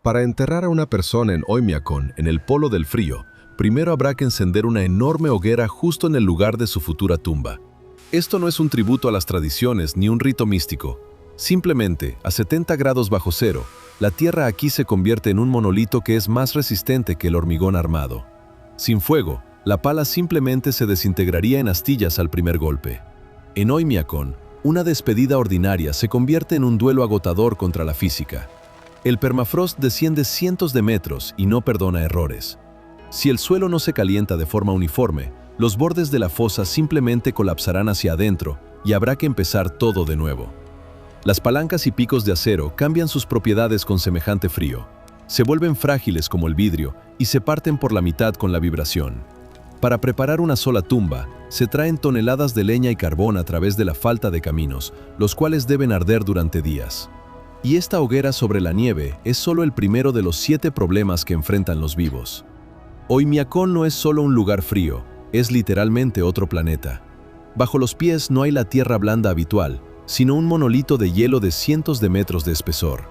Para enterrar a una persona en Oymyakon, en el polo del frío, primero habrá que encender una enorme hoguera justo en el lugar de su futura tumba. Esto no es un tributo a las tradiciones ni un rito místico. Simplemente, a 70 grados bajo cero, la tierra aquí se convierte en un monolito que es más resistente que el hormigón armado. Sin fuego, la pala simplemente se desintegraría en astillas al primer golpe. En Oymyakon, una despedida ordinaria se convierte en un duelo agotador contra la física. El permafrost desciende cientos de metros y no perdona errores. Si el suelo no se calienta de forma uniforme, los bordes de la fosa simplemente colapsarán hacia adentro y habrá que empezar todo de nuevo. Las palancas y picos de acero cambian sus propiedades con semejante frío. Se vuelven frágiles como el vidrio y se parten por la mitad con la vibración. Para preparar una sola tumba, se traen toneladas de leña y carbón a través de la falta de caminos, los cuales deben arder durante días. Y esta hoguera sobre la nieve es solo el primero de los 7 problemas que enfrentan los vivos. Oymyakon no es solo un lugar frío, es literalmente otro planeta. Bajo los pies no hay la tierra blanda habitual, sino un monolito de hielo de cientos de metros de espesor.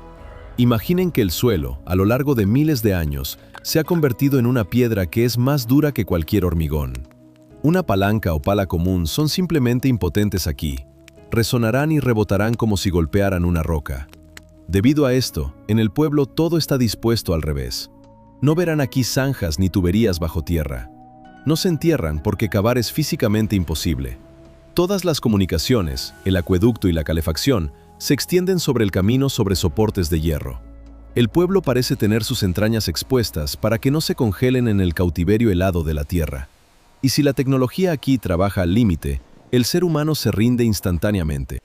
Imaginen que el suelo, a lo largo de miles de años, se ha convertido en una piedra que es más dura que cualquier hormigón. Una palanca o pala común son simplemente impotentes aquí. Resonarán y rebotarán como si golpearan una roca. Debido a esto, en el pueblo todo está dispuesto al revés. No verán aquí zanjas ni tuberías bajo tierra. No se entierran porque cavar es físicamente imposible. Todas las comunicaciones, el acueducto y la calefacción, se extienden sobre el camino sobre soportes de hierro. El pueblo parece tener sus entrañas expuestas para que no se congelen en el cautiverio helado de la tierra. Y si la tecnología aquí trabaja al límite, el ser humano se rinde instantáneamente.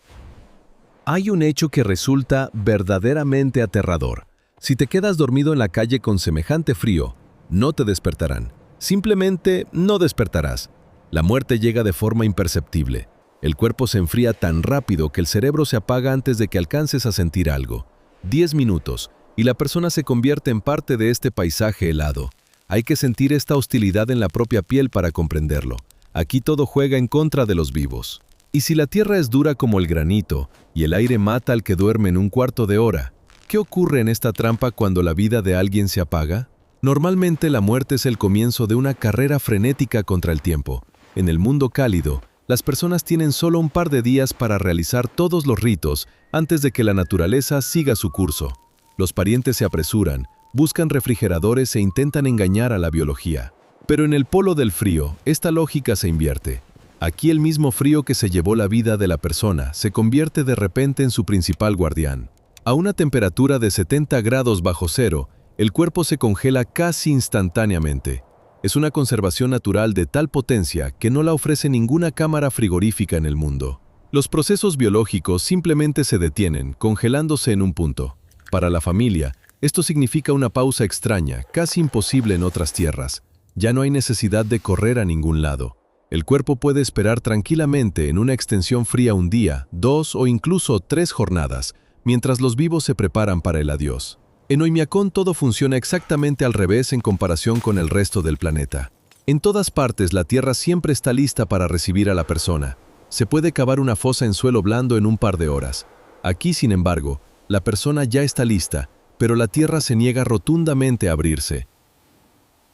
Hay un hecho que resulta verdaderamente aterrador. Si te quedas dormido en la calle con semejante frío, no te despertarán. Simplemente no despertarás. La muerte llega de forma imperceptible. El cuerpo se enfría tan rápido que el cerebro se apaga antes de que alcances a sentir algo. 10 minutos, y la persona se convierte en parte de este paisaje helado. Hay que sentir esta hostilidad en la propia piel para comprenderlo. Aquí todo juega en contra de los vivos. Y si la tierra es dura como el granito y el aire mata al que duerme en un cuarto de hora, ¿qué ocurre en esta trampa cuando la vida de alguien se apaga? Normalmente la muerte es el comienzo de una carrera frenética contra el tiempo. En el mundo cálido, las personas tienen solo un par de días para realizar todos los ritos antes de que la naturaleza siga su curso. Los parientes se apresuran, buscan refrigeradores e intentan engañar a la biología. Pero en el polo del frío, esta lógica se invierte. Aquí el mismo frío que se llevó la vida de la persona se convierte de repente en su principal guardián. A una temperatura de 70 grados bajo cero, el cuerpo se congela casi instantáneamente. Es una conservación natural de tal potencia que no la ofrece ninguna cámara frigorífica en el mundo. Los procesos biológicos simplemente se detienen, congelándose en un punto. Para la familia, esto significa una pausa extraña, casi imposible en otras tierras. Ya no hay necesidad de correr a ningún lado. El cuerpo puede esperar tranquilamente en una extensión fría un día, 2 o incluso 3 jornadas, mientras los vivos se preparan para el adiós. En Oymyakon todo funciona exactamente al revés en comparación con el resto del planeta. En todas partes la tierra siempre está lista para recibir a la persona. Se puede cavar una fosa en suelo blando en un par de horas. Aquí, sin embargo, la persona ya está lista, pero la tierra se niega rotundamente a abrirse.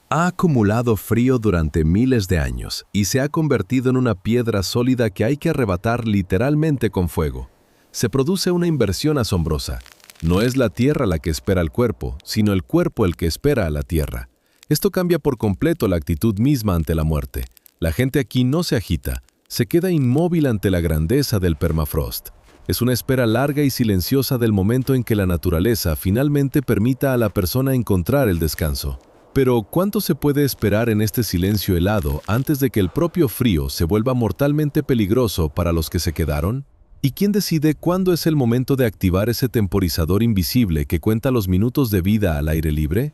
Ha acumulado frío durante miles de años y se ha convertido en una piedra sólida que hay que arrebatar literalmente con fuego. Se produce una inversión asombrosa. No es la tierra la que espera al cuerpo, sino el cuerpo el que espera a la tierra. Esto cambia por completo la actitud misma ante la muerte. La gente aquí no se agita, se queda inmóvil ante la grandeza del permafrost. Es una espera larga y silenciosa del momento en que la naturaleza finalmente permita a la persona encontrar el descanso. Pero, ¿cuánto se puede esperar en este silencio helado antes de que el propio frío se vuelva mortalmente peligroso para los que se quedaron? ¿Y quién decide cuándo es el momento de activar ese temporizador invisible que cuenta los minutos de vida al aire libre?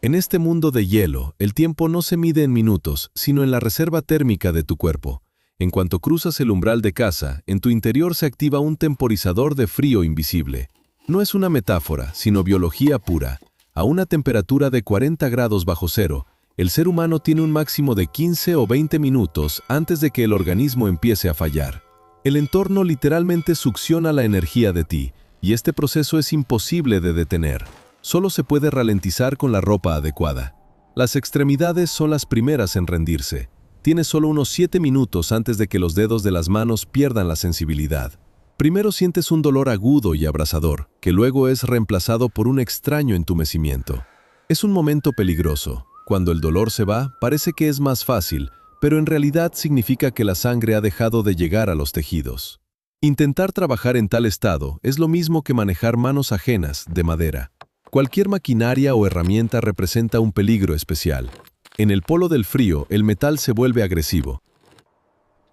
En este mundo de hielo, el tiempo no se mide en minutos, sino en la reserva térmica de tu cuerpo. En cuanto cruzas el umbral de casa, en tu interior se activa un temporizador de frío invisible. No es una metáfora, sino biología pura. A una temperatura de 40 grados bajo cero, el ser humano tiene un máximo de 15 o 20 minutos antes de que el organismo empiece a fallar. El entorno literalmente succiona la energía de ti, y este proceso es imposible de detener. Solo se puede ralentizar con la ropa adecuada. Las extremidades son las primeras en rendirse. Tienes solo unos 7 minutos antes de que los dedos de las manos pierdan la sensibilidad. Primero sientes un dolor agudo y abrasador, que luego es reemplazado por un extraño entumecimiento. Es un momento peligroso. Cuando el dolor se va, parece que es más fácil, pero en realidad significa que la sangre ha dejado de llegar a los tejidos. Intentar trabajar en tal estado es lo mismo que manejar manos ajenas de madera. Cualquier maquinaria o herramienta representa un peligro especial. En el polo del frío, el metal se vuelve agresivo.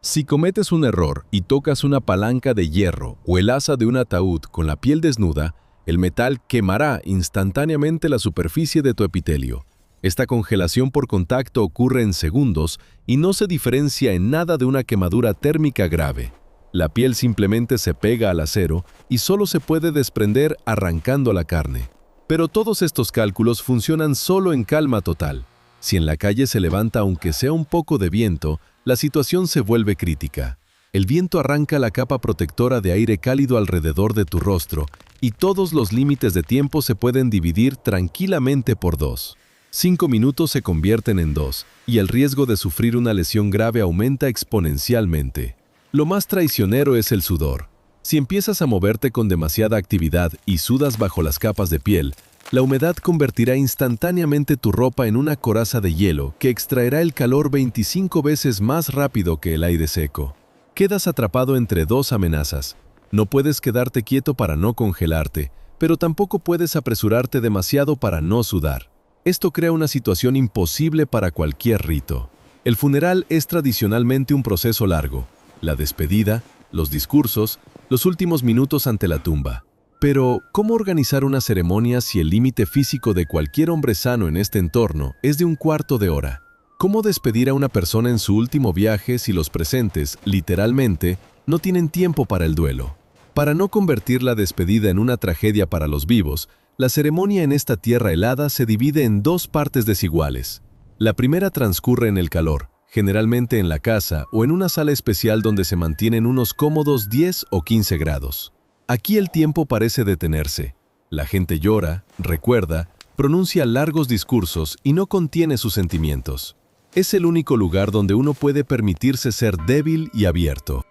Si cometes un error y tocas una palanca de hierro o el asa de un ataúd con la piel desnuda, el metal quemará instantáneamente la superficie de tu epitelio. Esta congelación por contacto ocurre en segundos y no se diferencia en nada de una quemadura térmica grave. La piel simplemente se pega al acero y solo se puede desprender arrancando la carne. Pero todos estos cálculos funcionan solo en calma total. Si en la calle se levanta aunque sea un poco de viento, la situación se vuelve crítica. El viento arranca la capa protectora de aire cálido alrededor de tu rostro y todos los límites de tiempo se pueden dividir tranquilamente por 2. 5 minutos se convierten en 2 y el riesgo de sufrir una lesión grave aumenta exponencialmente. Lo más traicionero es el sudor. Si empiezas a moverte con demasiada actividad y sudas bajo las capas de piel, la humedad convertirá instantáneamente tu ropa en una coraza de hielo que extraerá el calor 25 veces más rápido que el aire seco. Quedas atrapado entre 2 amenazas. No puedes quedarte quieto para no congelarte, pero tampoco puedes apresurarte demasiado para no sudar. Esto crea una situación imposible para cualquier rito. El funeral es tradicionalmente un proceso largo. La despedida, los discursos, los últimos minutos ante la tumba. Pero, ¿cómo organizar una ceremonia si el límite físico de cualquier hombre sano en este entorno es de un cuarto de hora? ¿Cómo despedir a una persona en su último viaje si los presentes, literalmente, no tienen tiempo para el duelo? Para no convertir la despedida en una tragedia para los vivos, la ceremonia en esta tierra helada se divide en 2 partes desiguales. La primera transcurre en el calor, generalmente en la casa o en una sala especial donde se mantienen unos cómodos 10 o 15 grados. Aquí el tiempo parece detenerse. La gente llora, recuerda, pronuncia largos discursos y no contiene sus sentimientos. Es el único lugar donde uno puede permitirse ser débil y abierto.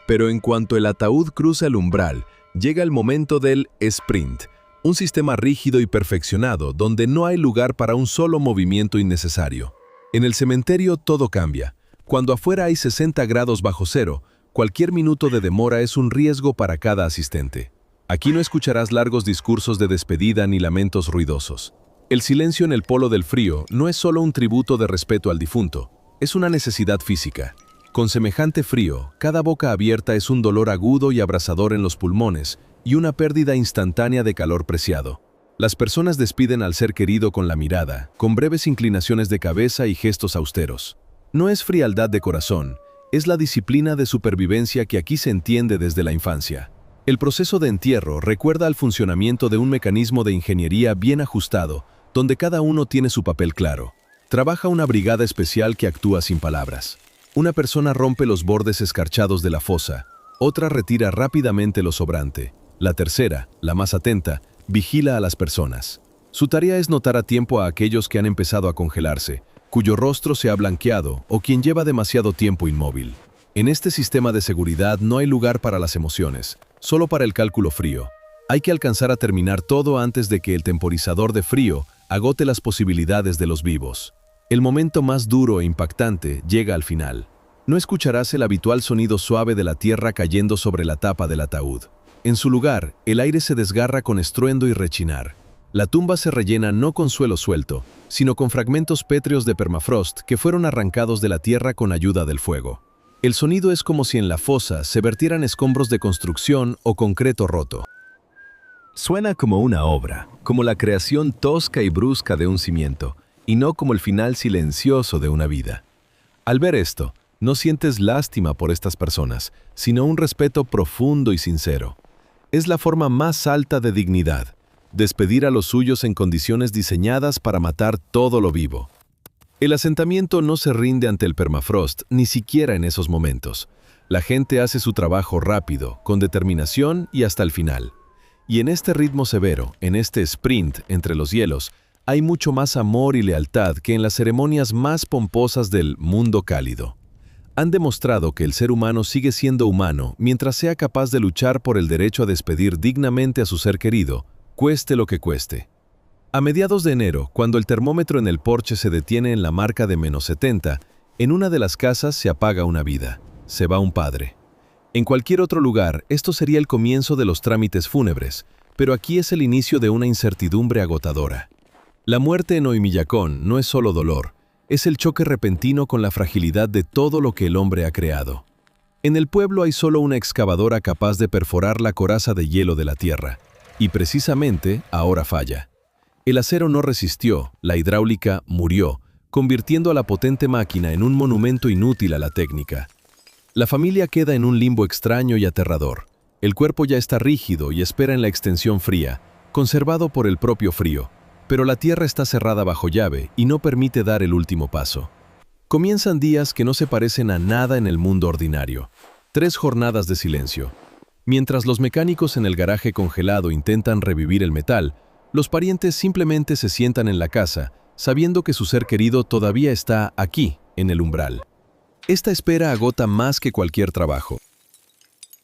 Pero en cuanto el ataúd cruza el umbral, llega el momento del sprint, un sistema rígido y perfeccionado donde no hay lugar para un solo movimiento innecesario. En el cementerio todo cambia. Cuando afuera hay 60 grados bajo cero, cualquier minuto de demora es un riesgo para cada asistente. Aquí no escucharás largos discursos de despedida ni lamentos ruidosos. El silencio en el polo del frío no es solo un tributo de respeto al difunto, es una necesidad física. Con semejante frío, cada boca abierta es un dolor agudo y abrasador en los pulmones y una pérdida instantánea de calor preciado. Las personas despiden al ser querido con la mirada, con breves inclinaciones de cabeza y gestos austeros. No es frialdad de corazón, es la disciplina de supervivencia que aquí se entiende desde la infancia. El proceso de entierro recuerda al funcionamiento de un mecanismo de ingeniería bien ajustado, donde cada uno tiene su papel claro. Trabaja una brigada especial que actúa sin palabras. Una persona rompe los bordes escarchados de la fosa, otra retira rápidamente lo sobrante. La tercera, la más atenta, vigila a las personas. Su tarea es notar a tiempo a aquellos que han empezado a congelarse, cuyo rostro se ha blanqueado o quien lleva demasiado tiempo inmóvil. En este sistema de seguridad no hay lugar para las emociones, solo para el cálculo frío. Hay que alcanzar a terminar todo antes de que el temporizador de frío agote las posibilidades de los vivos. El momento más duro e impactante llega al final. No escucharás el habitual sonido suave de la tierra cayendo sobre la tapa del ataúd. En su lugar, el aire se desgarra con estruendo y rechinar. La tumba se rellena no con suelo suelto, sino con fragmentos pétreos de permafrost que fueron arrancados de la tierra con ayuda del fuego. El sonido es como si en la fosa se vertieran escombros de construcción o concreto roto. Suena como una obra, como la creación tosca y brusca de un cimiento, y no como el final silencioso de una vida. Al ver esto, no sientes lástima por estas personas, sino un respeto profundo y sincero. Es la forma más alta de dignidad, despedir a los suyos en condiciones diseñadas para matar todo lo vivo. El asentamiento no se rinde ante el permafrost, ni siquiera en esos momentos. La gente hace su trabajo rápido, con determinación y hasta el final. Y en este ritmo severo, en este sprint entre los hielos, hay mucho más amor y lealtad que en las ceremonias más pomposas del mundo cálido. Han demostrado que el ser humano sigue siendo humano mientras sea capaz de luchar por el derecho a despedir dignamente a su ser querido, cueste lo que cueste. A mediados de enero, cuando el termómetro en el porche se detiene en la marca de -70, en una de las casas se apaga una vida, se va un padre. En cualquier otro lugar, esto sería el comienzo de los trámites fúnebres, pero aquí es el inicio de una incertidumbre agotadora. La muerte en Oymyakon no es solo dolor, es el choque repentino con la fragilidad de todo lo que el hombre ha creado. En el pueblo hay solo una excavadora capaz de perforar la coraza de hielo de la tierra, y precisamente ahora falla. El acero no resistió, la hidráulica murió, convirtiendo a la potente máquina en un monumento inútil a la técnica. La familia queda en un limbo extraño y aterrador. El cuerpo ya está rígido y espera en la extensión fría, conservado por el propio frío, pero la tierra está cerrada bajo llave y no permite dar el último paso. Comienzan días que no se parecen a nada en el mundo ordinario. 3 jornadas de silencio. Mientras los mecánicos en el garaje congelado intentan revivir el metal, los parientes simplemente se sientan en la casa, sabiendo que su ser querido todavía está aquí, en el umbral. Esta espera agota más que cualquier trabajo.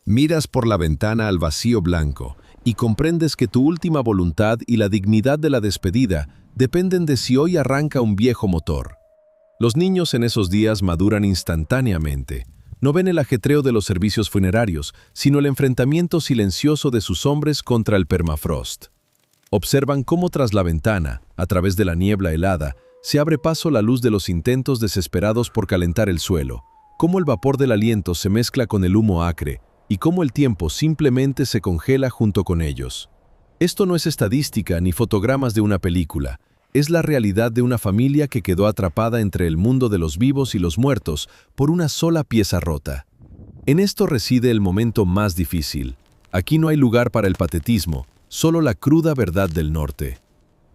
Miras por la ventana al vacío blanco y comprendes que tu última voluntad y la dignidad de la despedida dependen de si hoy arranca un viejo motor. Los niños en esos días maduran instantáneamente. No ven el ajetreo de los servicios funerarios, sino el enfrentamiento silencioso de sus hombres contra el permafrost. Observan cómo tras la ventana, a través de la niebla helada, se abre paso la luz de los intentos desesperados por calentar el suelo, cómo el vapor del aliento se mezcla con el humo acre, y cómo el tiempo simplemente se congela junto con ellos. Esto no es estadística ni fotogramas de una película, es la realidad de una familia que quedó atrapada entre el mundo de los vivos y los muertos por una sola pieza rota. En esto reside el momento más difícil. Aquí no hay lugar para el patetismo, solo la cruda verdad del norte.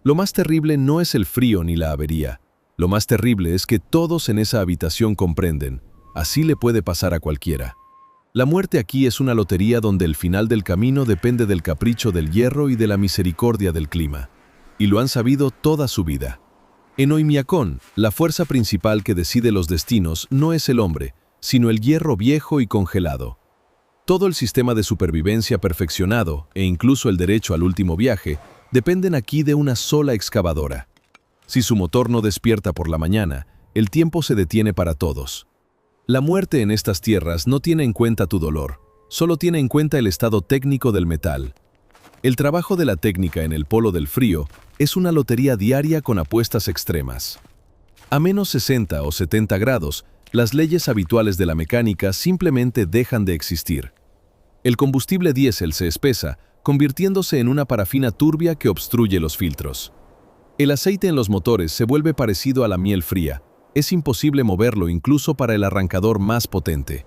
Lo más terrible no es el frío ni la avería. Lo más terrible es que todos en esa habitación comprenden, así le puede pasar a cualquiera. La muerte aquí es una lotería donde el final del camino depende del capricho del hierro y de la misericordia del clima. Y lo han sabido toda su vida. En Oymyakon, la fuerza principal que decide los destinos no es el hombre, sino el hierro viejo y congelado. Todo el sistema de supervivencia perfeccionado, e incluso el derecho al último viaje, dependen aquí de una sola excavadora. Si su motor no despierta por la mañana, el tiempo se detiene para todos. La muerte en estas tierras no tiene en cuenta tu dolor, solo tiene en cuenta el estado técnico del metal. El trabajo de la técnica en el polo del frío es una lotería diaria con apuestas extremas. A -60 o 70 grados, las leyes habituales de la mecánica simplemente dejan de existir. El combustible diésel se espesa, convirtiéndose en una parafina turbia que obstruye los filtros. El aceite en los motores se vuelve parecido a la miel fría. Es imposible moverlo incluso para el arrancador más potente.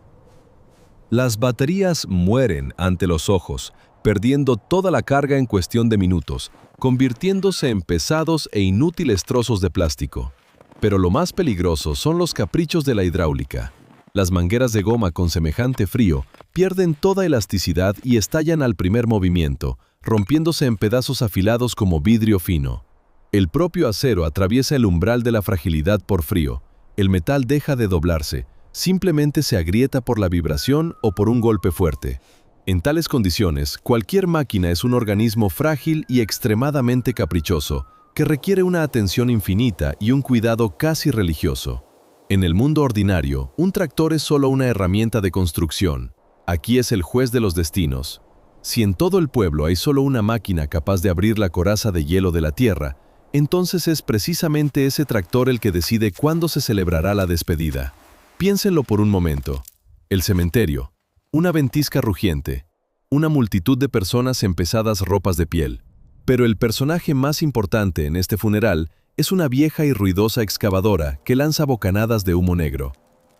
Las baterías mueren ante los ojos, perdiendo toda la carga en cuestión de minutos, convirtiéndose en pesados e inútiles trozos de plástico. Pero lo más peligroso son los caprichos de la hidráulica. Las mangueras de goma con semejante frío pierden toda elasticidad y estallan al primer movimiento, rompiéndose en pedazos afilados como vidrio fino. El propio acero atraviesa el umbral de la fragilidad por frío. El metal deja de doblarse, simplemente se agrieta por la vibración o por un golpe fuerte. En tales condiciones, cualquier máquina es un organismo frágil y extremadamente caprichoso, que requiere una atención infinita y un cuidado casi religioso. En el mundo ordinario, un tractor es solo una herramienta de construcción. Aquí es el juez de los destinos. Si en todo el pueblo hay solo una máquina capaz de abrir la coraza de hielo de la tierra, entonces es precisamente ese tractor el que decide cuándo se celebrará la despedida. Piénsenlo por un momento. El cementerio, una ventisca rugiente, una multitud de personas en pesadas ropas de piel. Pero el personaje más importante en este funeral es una vieja y ruidosa excavadora que lanza bocanadas de humo negro.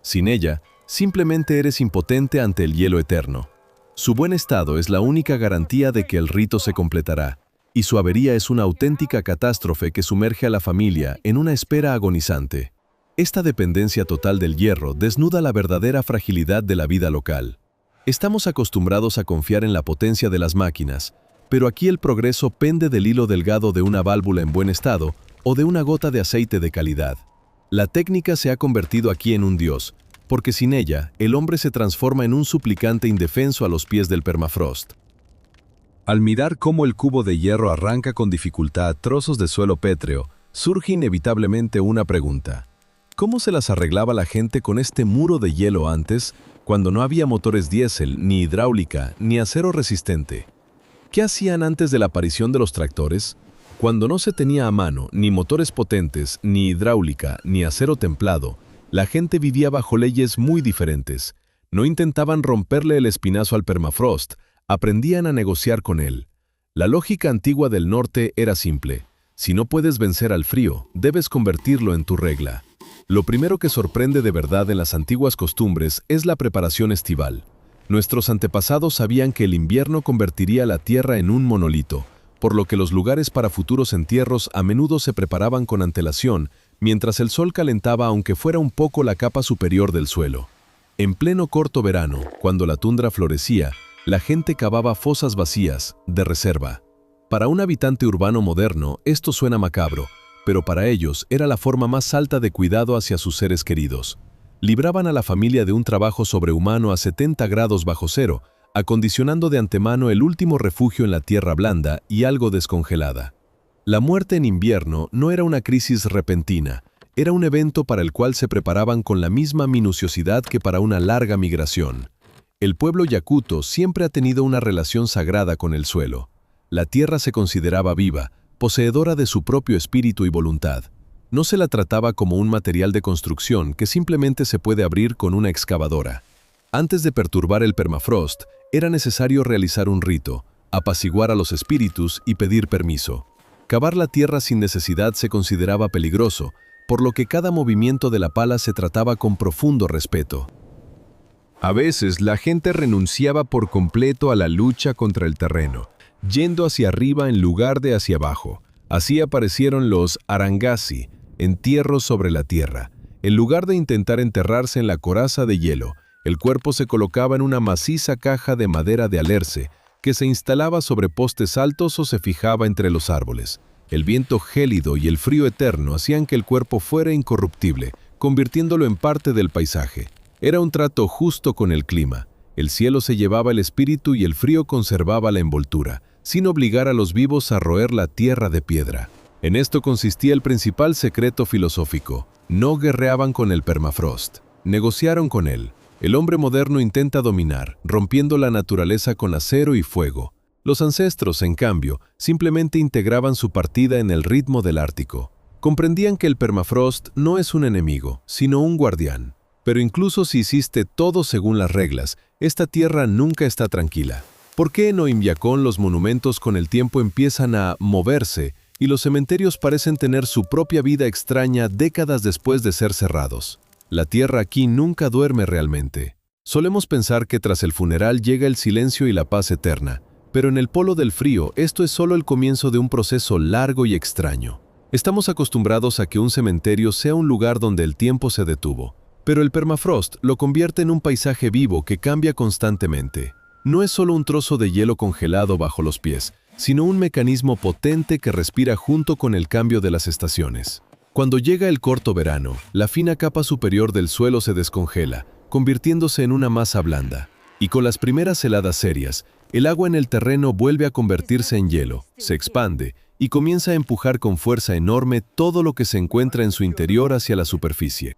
Sin ella, simplemente eres impotente ante el hielo eterno. Su buen estado es la única garantía de que el rito se completará, y su avería es una auténtica catástrofe que sumerge a la familia en una espera agonizante. Esta dependencia total del hierro desnuda la verdadera fragilidad de la vida local. Estamos acostumbrados a confiar en la potencia de las máquinas, Pero aquí el progreso pende del hilo delgado de una válvula en buen estado o de una gota de aceite de calidad. La técnica se ha convertido aquí en un dios, porque sin ella, el hombre se transforma en un suplicante indefenso a los pies del permafrost. Al mirar cómo el cubo de hierro arranca con dificultad trozos de suelo pétreo, surge inevitablemente una pregunta. ¿Cómo se las arreglaba la gente con este muro de hielo antes, cuando no había motores diésel, ni hidráulica, ni acero resistente? ¿Qué hacían antes de la aparición de los tractores? Cuando no se tenía a mano ni motores potentes, ni hidráulica, ni acero templado, la gente vivía bajo leyes muy diferentes. No intentaban romperle el espinazo al permafrost, aprendían a negociar con él. La lógica antigua del norte era simple. Si no puedes vencer al frío, debes convertirlo en tu regla. Lo primero que sorprende de verdad en las antiguas costumbres es la preparación estival. Nuestros antepasados sabían que el invierno convertiría la tierra en un monolito, por lo que los lugares para futuros entierros a menudo se preparaban con antelación, mientras el sol calentaba aunque fuera un poco la capa superior del suelo. En pleno corto verano, cuando la tundra florecía, la gente cavaba fosas vacías, de reserva. Para un habitante urbano moderno, esto suena macabro, pero para ellos era la forma más alta de cuidado hacia sus seres queridos. Libraban a la familia de un trabajo sobrehumano a 70 grados bajo cero, acondicionando de antemano el último refugio en la tierra blanda y algo descongelada. La muerte en invierno no era una crisis repentina, era un evento para el cual se preparaban con la misma minuciosidad que para una larga migración. El pueblo yakuto siempre ha tenido una relación sagrada con el suelo. La tierra se consideraba viva, poseedora de su propio espíritu y voluntad. No se la trataba como un material de construcción que simplemente se puede abrir con una excavadora. Antes de perturbar el permafrost, era necesario realizar un rito, apaciguar a los espíritus y pedir permiso. Cavar la tierra sin necesidad se consideraba peligroso, por lo que cada movimiento de la pala se trataba con profundo respeto. A veces la gente renunciaba por completo a la lucha contra el terreno, yendo hacia arriba en lugar de hacia abajo. Así aparecieron los arangasi, entierros sobre la tierra. En lugar de intentar enterrarse en la coraza de hielo, el cuerpo se colocaba en una maciza caja de madera de alerce, que se instalaba sobre postes altos o se fijaba entre los árboles. El viento gélido y el frío eterno hacían que el cuerpo fuera incorruptible, convirtiéndolo en parte del paisaje. Era un trato justo con el clima. El cielo se llevaba el espíritu y el frío conservaba la envoltura, sin obligar a los vivos a roer la tierra de piedra. En esto consistía el principal secreto filosófico. No guerreaban con el permafrost, negociaron con él. El hombre moderno intenta dominar, rompiendo la naturaleza con acero y fuego. Los ancestros, en cambio, simplemente integraban su partida en el ritmo del Ártico. Comprendían que el permafrost no es un enemigo, sino un guardián. Pero incluso si hiciste todo según las reglas, esta tierra nunca está tranquila. ¿Por qué en Oymyakon los monumentos con el tiempo empiezan a moverse y los cementerios parecen tener su propia vida extraña décadas después de ser cerrados? La tierra aquí nunca duerme realmente. Solemos pensar que tras el funeral llega el silencio y la paz eterna, pero en el polo del frío esto es solo el comienzo de un proceso largo y extraño. Estamos acostumbrados a que un cementerio sea un lugar donde el tiempo se detuvo. Pero el permafrost lo convierte en un paisaje vivo que cambia constantemente. No es solo un trozo de hielo congelado bajo los pies, sino un mecanismo potente que respira junto con el cambio de las estaciones. Cuando llega el corto verano, la fina capa superior del suelo se descongela, convirtiéndose en una masa blanda. Y con las primeras heladas serias, el agua en el terreno vuelve a convertirse en hielo, se expande y comienza a empujar con fuerza enorme todo lo que se encuentra en su interior hacia la superficie.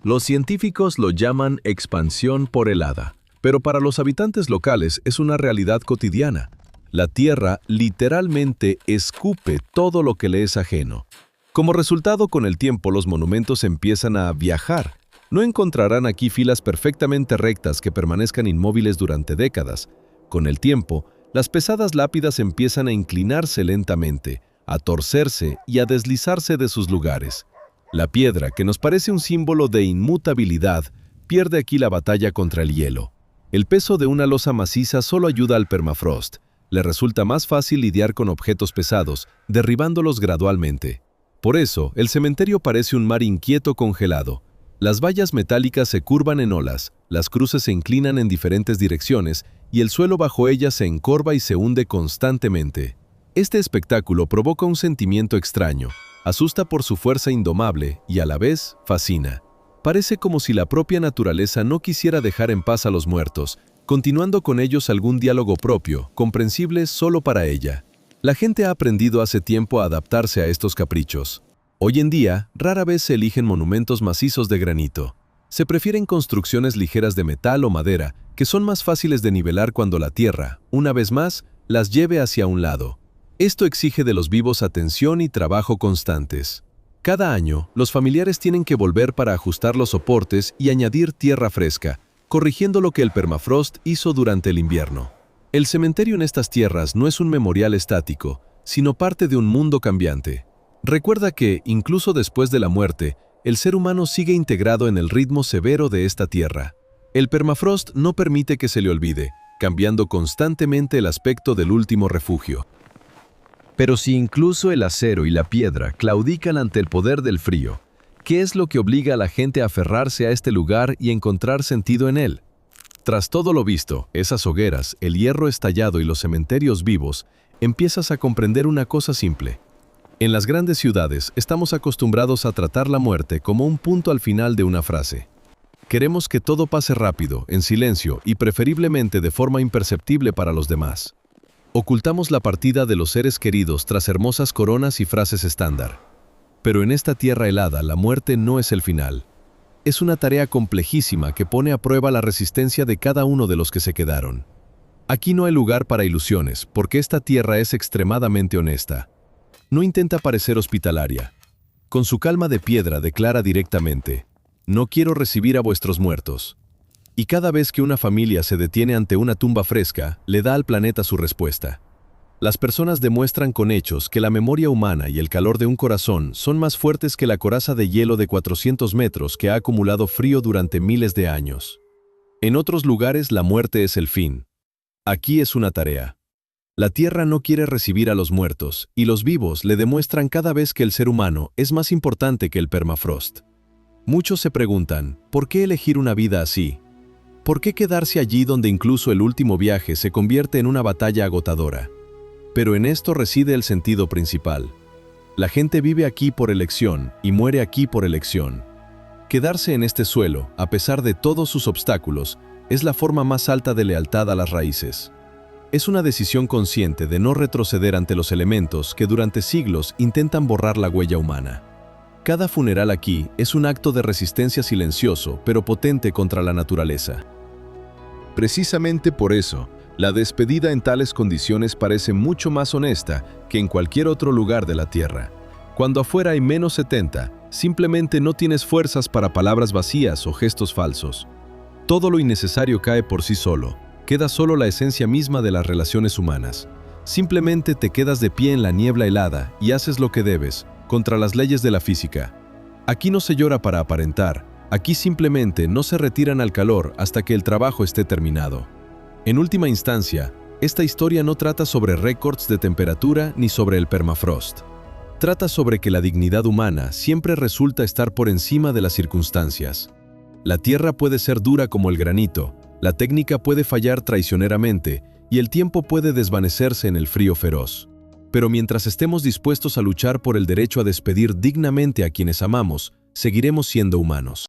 Los científicos lo llaman expansión por helada, pero para los habitantes locales es una realidad cotidiana. La tierra literalmente escupe todo lo que le es ajeno. Como resultado, con el tiempo los monumentos empiezan a viajar. No encontrarán aquí filas perfectamente rectas que permanezcan inmóviles durante décadas. Con el tiempo, las pesadas lápidas empiezan a inclinarse lentamente, a torcerse y a deslizarse de sus lugares. La piedra, que nos parece un símbolo de inmutabilidad, pierde aquí la batalla contra el hielo. El peso de una losa maciza solo ayuda al permafrost. Le resulta más fácil lidiar con objetos pesados, derribándolos gradualmente. Por eso, el cementerio parece un mar inquieto congelado. Las vallas metálicas se curvan en olas, las cruces se inclinan en diferentes direcciones y el suelo bajo ella se encorva y se hunde constantemente. Este espectáculo provoca un sentimiento extraño, asusta por su fuerza indomable y a la vez fascina. Parece como si la propia naturaleza no quisiera dejar en paz a los muertos, continuando con ellos algún diálogo propio, comprensible solo para ella. La gente ha aprendido hace tiempo a adaptarse a estos caprichos. Hoy en día, rara vez se eligen monumentos macizos de granito. Se prefieren construcciones ligeras de metal o madera, que son más fáciles de nivelar cuando la tierra, una vez más, las lleve hacia un lado. Esto exige de los vivos atención y trabajo constantes. Cada año, los familiares tienen que volver para ajustar los soportes y añadir tierra fresca, corrigiendo lo que el permafrost hizo durante el invierno. El cementerio en estas tierras no es un memorial estático, sino parte de un mundo cambiante. Recuerda que, incluso después de la muerte, el ser humano sigue integrado en el ritmo severo de esta tierra. El permafrost no permite que se le olvide, cambiando constantemente el aspecto del último refugio. Pero si incluso el acero y la piedra claudican ante el poder del frío, ¿qué es lo que obliga a la gente a aferrarse a este lugar y encontrar sentido en él? Tras todo lo visto, esas hogueras, el hierro estallado y los cementerios vivos, empiezas a comprender una cosa simple. En las grandes ciudades estamos acostumbrados a tratar la muerte como un punto al final de una frase. Queremos que todo pase rápido, en silencio y preferiblemente de forma imperceptible para los demás. Ocultamos la partida de los seres queridos tras hermosas coronas y frases estándar. Pero en esta tierra helada, la muerte no es el final. Es una tarea complejísima que pone a prueba la resistencia de cada uno de los que se quedaron. Aquí no hay lugar para ilusiones, porque esta tierra es extremadamente honesta. No intenta parecer hospitalaria. Con su calma de piedra declara directamente: «No quiero recibir a vuestros muertos». Y cada vez que una familia se detiene ante una tumba fresca, le da al planeta su respuesta. Las personas demuestran con hechos que la memoria humana y el calor de un corazón son más fuertes que la coraza de hielo de 400 metros que ha acumulado frío durante miles de años. En otros lugares la muerte es el fin. Aquí es una tarea. La tierra no quiere recibir a los muertos, y los vivos le demuestran cada vez que el ser humano es más importante que el permafrost. Muchos se preguntan, ¿por qué elegir una vida así? ¿Por qué quedarse allí donde incluso el último viaje se convierte en una batalla agotadora? Pero en esto reside el sentido principal. La gente vive aquí por elección y muere aquí por elección. Quedarse en este suelo, a pesar de todos sus obstáculos, es la forma más alta de lealtad a las raíces. Es una decisión consciente de no retroceder ante los elementos que durante siglos intentan borrar la huella humana. Cada funeral aquí es un acto de resistencia silencioso, pero potente contra la naturaleza. Precisamente por eso, la despedida en tales condiciones parece mucho más honesta que en cualquier otro lugar de la Tierra. Cuando afuera hay -70, simplemente no tienes fuerzas para palabras vacías o gestos falsos. Todo lo innecesario cae por sí solo, queda solo la esencia misma de las relaciones humanas. Simplemente te quedas de pie en la niebla helada y haces lo que debes, contra las leyes de la física. Aquí no se llora para aparentar, aquí simplemente no se retiran al calor hasta que el trabajo esté terminado. En última instancia, esta historia no trata sobre récords de temperatura ni sobre el permafrost. Trata sobre que la dignidad humana siempre resulta estar por encima de las circunstancias. La tierra puede ser dura como el granito, la técnica puede fallar traicioneramente y el tiempo puede desvanecerse en el frío feroz. Pero mientras estemos dispuestos a luchar por el derecho a despedir dignamente a quienes amamos, seguiremos siendo humanos.